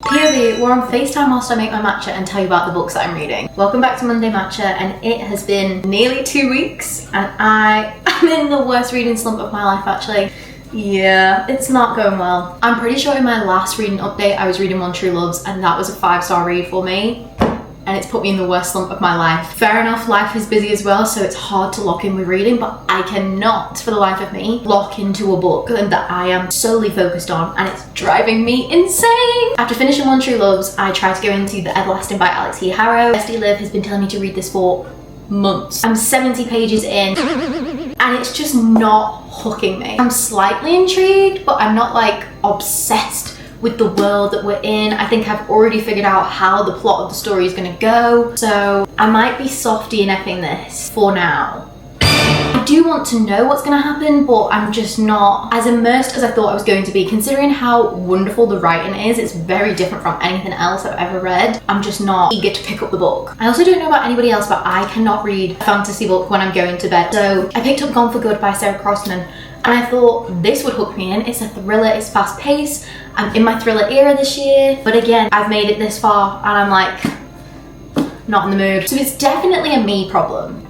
POV, we're on FaceTime whilst I make my matcha and tell you about the books that I'm reading. Welcome back to Monday Matcha, and it has been nearly 2 weeks and I am in the worst reading slump of my life actually. Yeah, it's not going well. I'm pretty sure in my last reading update I was reading One True Loves and that was a 5-star read for me. And it's put me in the worst slump of my life. Fair enough, life is busy as well, so it's hard to lock in with reading, but I cannot, for the life of me, lock into a book that I am solely focused on, and it's driving me insane. After finishing One True Loves, I tried to go into The Everlasting by Alex E. Harrow. Bestie Liv has been telling me to read this for months. I'm 70 pages in, and it's just not hooking me. I'm slightly intrigued, but I'm not like obsessed with the world that we're in. I think I've already figured out how the plot of the story is gonna go, so I might be soft DNFing this for now. I do want to know what's gonna happen, but I'm just not as immersed as I thought I was going to be. Considering how wonderful the writing is, it's very different from anything else I've ever read. I'm just not eager to pick up the book. I also don't know about anybody else, but I cannot read a fantasy book when I'm going to bed. So I picked up Gone for Good by Sarah Crossman, and I thought this would hook me in. It's a thriller, it's fast paced. I'm in my thriller era this year, but again, I've made it this far and I'm like, not in the mood. So it's definitely a me problem.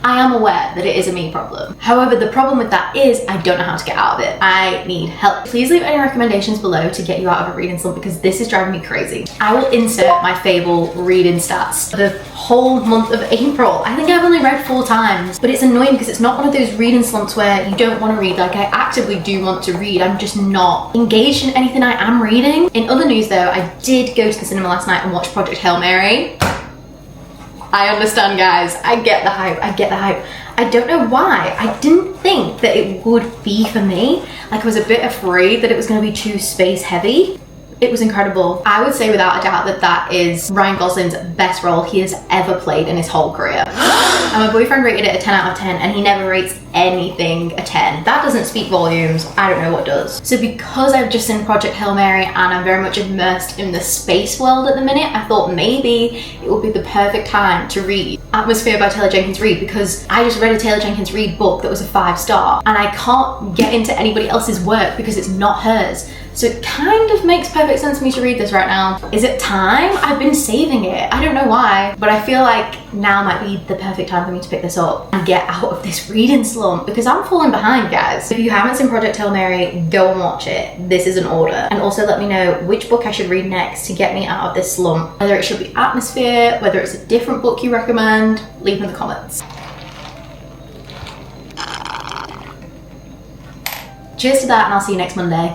I am aware that it is a me problem. However, the problem with that is I don't know how to get out of it. I need help. Please leave any recommendations below to get you out of a reading slump because this is driving me crazy. I will insert my Fable reading stats for the whole month of April. I think I've only read 4 times, but it's annoying because it's not one of those reading slumps where you don't want to read. Like, I actively do want to read. I'm just not engaged in anything I am reading. In other news though, I did go to the cinema last night and watch Project Hail Mary. I understand, guys. I get the hype. I get the hype. I don't know why. I didn't think that it would be for me. Like, I was a bit afraid that it was going to be too space heavy. It was incredible. I would say without a doubt that that is Ryan Gosling's best role he has ever played in his whole career. And my boyfriend rated it a 10 out of 10 and he never rates anything a 10. That doesn't speak volumes. I don't know what does. So because I've just seen Project Hail Mary and I'm very much immersed in the space world at the minute, I thought maybe it would be the perfect time to read Atmosphere by Taylor Jenkins Reid, because I just read a Taylor Jenkins Reid book that was a 5-star and I can't get into anybody else's work because it's not hers. So it kind of makes perfect sense for me to read this right now. Is it time? I've been saving it. I don't know why, but I feel like now might be the perfect time for me to pick this up and get out of this reading slump because I'm falling behind, guys. If you haven't seen Project Hail Mary, go and watch it. This is an order. And also let me know which book I should read next to get me out of this slump. Whether it should be Atmosphere, whether it's a different book you recommend, leave in the comments. Cheers to that, and I'll see you next Monday.